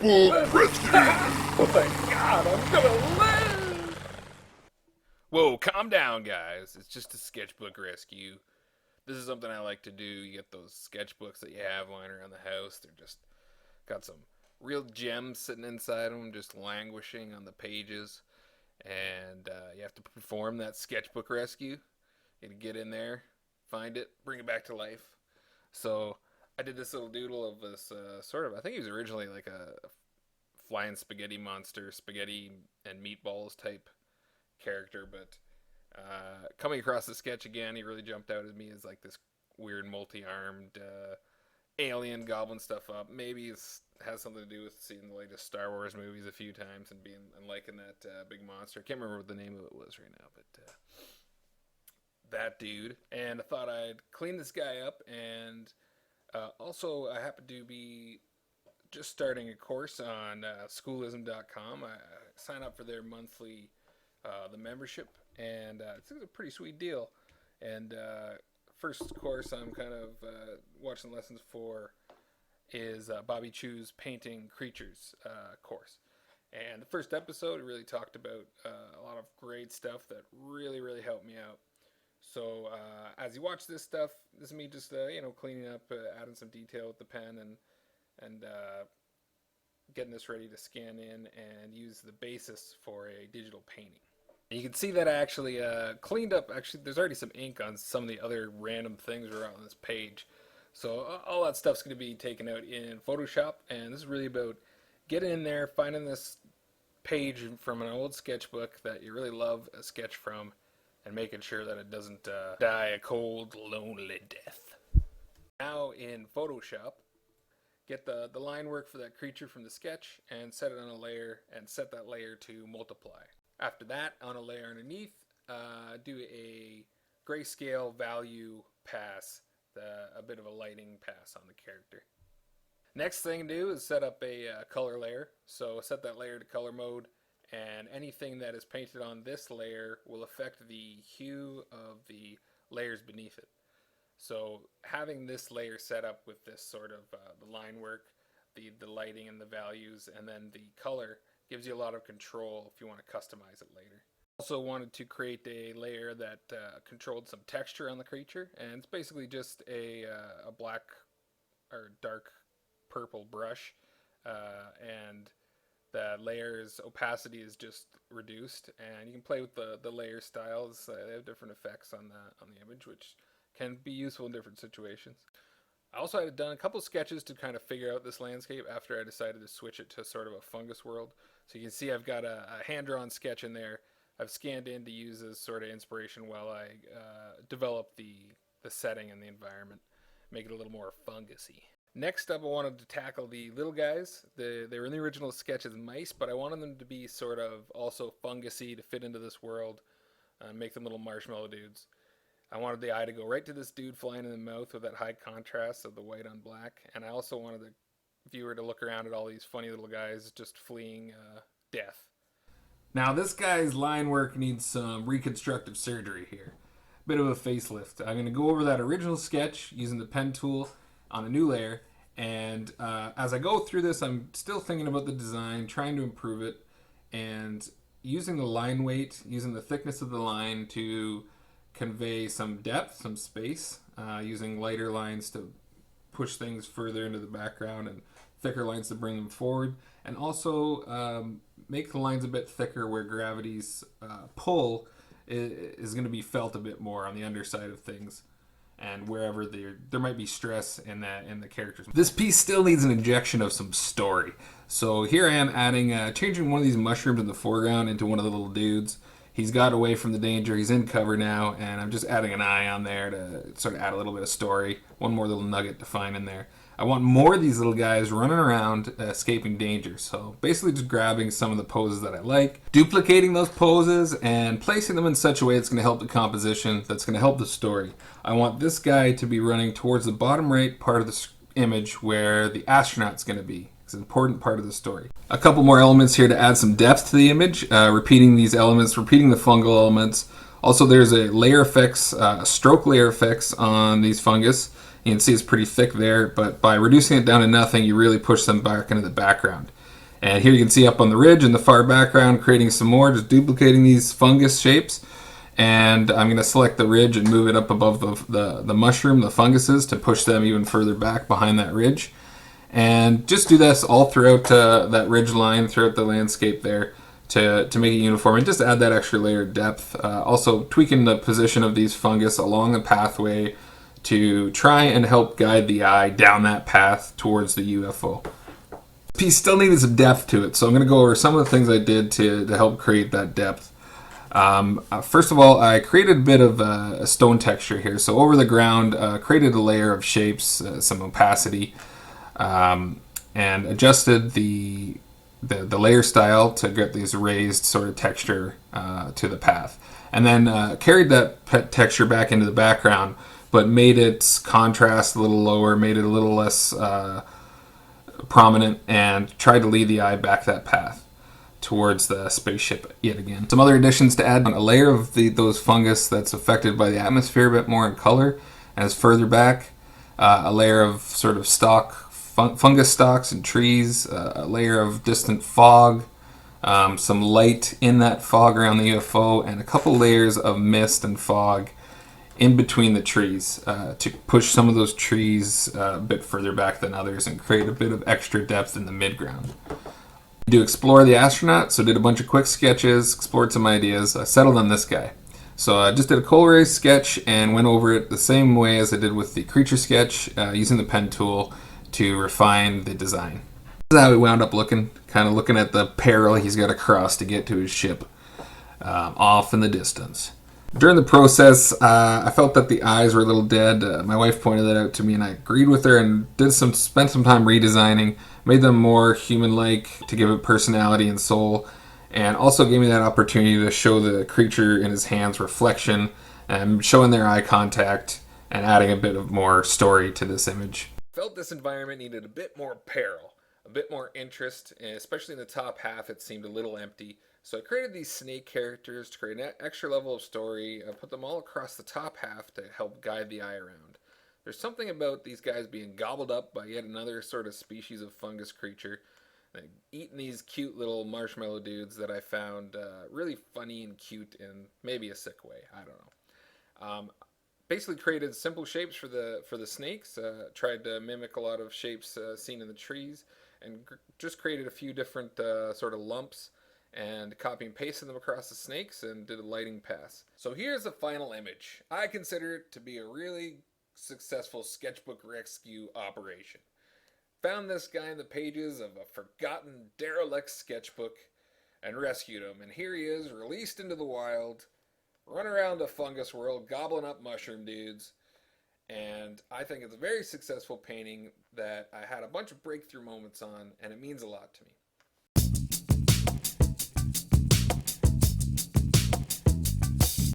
Oh my god, I'm gonna live! Whoa, calm down, guys. It's just a sketchbook rescue. This is something I like to do. You get those sketchbooks that you have lying around the house. They're just got some real gems sitting inside them, just languishing on the pages. And you have to perform that sketchbook rescue. You gotta get in there, find it, bring it back to life. So I did this little doodle of this sort of, I think he was originally like a flying spaghetti monster, spaghetti and meatballs type character, but coming across the sketch again, he really jumped out at me as like this weird multi-armed alien goblin stuff up. Maybe it has something to do with seeing the latest Star Wars movies a few times and liking that big monster. I can't remember what the name of it was right now, but that dude. And I thought I'd clean this guy up, and also I happen to be just starting a course on schoolism.com. I sign up for their monthly the membership, and it's a pretty sweet deal. And first course I'm kind of watching lessons for is Bobby Chu's Painting Creatures course. And the first episode really talked about a lot of great stuff that really helped me out. So as you watch this stuff, this is me just cleaning up, adding some detail with the pen, and getting this ready to scan in and use the basis for a digital painting. And you can see that I actually cleaned up. Actually, there's already some ink on some of the other random things that are on this page. So all that stuff's going to be taken out in Photoshop, and this is really about getting in there, finding this page from an old sketchbook that you really love a sketch from, and making sure that it doesn't die a cold, lonely death. Now in Photoshop, get the line work for that creature from the sketch and set it on a layer, and set that layer to multiply. After that, on a layer underneath, do a grayscale value pass, a bit of a lighting pass on the character. Next thing to do is set up a color layer. So set that layer to color mode, and anything that is painted on this layer will affect the hue of the layers beneath it. So having this layer set up with this sort of the line work, the lighting and the values, and then the color gives you a lot of control if you want to customize it later. Also wanted to create a layer that controlled some texture on the creature, and it's basically just a black or dark purple brush, and the layer's opacity is just reduced, and you can play with the layer styles. They have different effects on the image, which can be useful in different situations. I also had done a couple sketches to kind of figure out this landscape after I decided to switch it to sort of a fungus world. So you can see I've got a hand-drawn sketch in there. I've scanned in to use as sort of inspiration while I develop the setting and the environment, make it a little more fungusy. Next up, I wanted to tackle the little guys. They were in the original sketch as mice, but I wanted them to be sort of also fungusy to fit into this world and make them little marshmallow dudes. I wanted the eye to go right to this dude flying in the mouth with that high contrast of the white on black, and I also wanted the viewer to look around at all these funny little guys just fleeing death. Now this guy's line work needs some reconstructive surgery here. Bit of a facelift. I'm going to go over that original sketch using the pen tool on a new layer, and as I go through this, I'm still thinking about the design, trying to improve it, and using the line weight, using the thickness of the line to convey some depth, some space, using lighter lines to push things further into the background and thicker lines to bring them forward, and also make the lines a bit thicker where gravity's pull is going to be felt a bit more on the underside of things, and wherever there might be stress in the characters. This piece still needs an injection of some story. So here I am adding, changing one of these mushrooms in the foreground into one of the little dudes. He's got away from the danger, he's in cover now, and I'm just adding an eye on there to sort of add a little bit of story. One more little nugget to find in there. I want more of these little guys running around escaping danger. So basically just grabbing some of the poses that I like, duplicating those poses, and placing them in such a way that's going to help the composition, that's going to help the story. I want this guy to be running towards the bottom right part of the image where the astronaut's going to be. It's an important part of the story. A couple more elements here to add some depth to the image, repeating these elements, repeating the fungal elements. Also, there's a layer effects, stroke layer effects on these fungus. You can see it's pretty thick there, but by reducing it down to nothing, you really push them back into the background. And here you can see up on the ridge in the far background, creating some more, just duplicating these fungus shapes. And I'm going to select the ridge and move it up above the mushroom, the funguses, to push them even further back behind that ridge. And just do this all throughout that ridge line, throughout the landscape there, to make it uniform and just add that extra layer of depth. Also tweaking the position of these fungus along the pathway to try and help guide the eye down that path towards the UFO. This piece still needed some depth to it, so I'm going to go over some of the things I did to help create that depth. First of all, I created a bit of a stone texture here. So over the ground, created a layer of shapes, some opacity, and adjusted the layer style to get these raised sort of texture to the path. And then carried that texture back into the background, but made its contrast a little lower, made it a little less prominent, and tried to lead the eye back that path towards the spaceship yet again. Some other additions to add: a layer of those fungus that's affected by the atmosphere a bit more in color and is further back, a layer of sort of fungus stalks and trees, a layer of distant fog, some light in that fog around the UFO, and a couple layers of mist and fog in between the trees to push some of those trees a bit further back than others and create a bit of extra depth in the midground. To explore the astronaut, so did a bunch of quick sketches, explored some ideas. I settled on this guy. So I just did a coal ray sketch and went over it the same way as I did with the creature sketch, using the pen tool to refine the design. This is how he wound up looking, kind of looking at the peril he's got to cross to get to his ship, off in the distance. During the process, I felt that the eyes were a little dead. My wife pointed that out to me, and I agreed with her and spent some time redesigning, made them more human-like to give it personality and soul, and also gave me that opportunity to show the creature in his hands reflection and showing their eye contact and adding a bit of more story to this image. Felt this environment needed a bit more peril, a bit more interest, and especially in the top half it seemed a little empty. So I created these snake characters to create an extra level of story. I put them all across the top half to help guide the eye around. There's something about these guys being gobbled up by yet another sort of species of fungus creature, and eating these cute little marshmallow dudes that I found really funny and cute in maybe a sick way. I don't know. Basically created simple shapes for the snakes. Tried to mimic a lot of shapes seen in the trees, and just created a few different sort of lumps and copy and pasted them across the snakes and did a lighting pass. So here's the final image. I consider it to be a really successful sketchbook rescue operation. Found this guy in the pages of a forgotten derelict sketchbook and rescued him, and here he is, released into the wild, run around a fungus world gobbling up mushroom dudes. And I think it's a very successful painting that I had a bunch of breakthrough moments on, and it means a lot to me.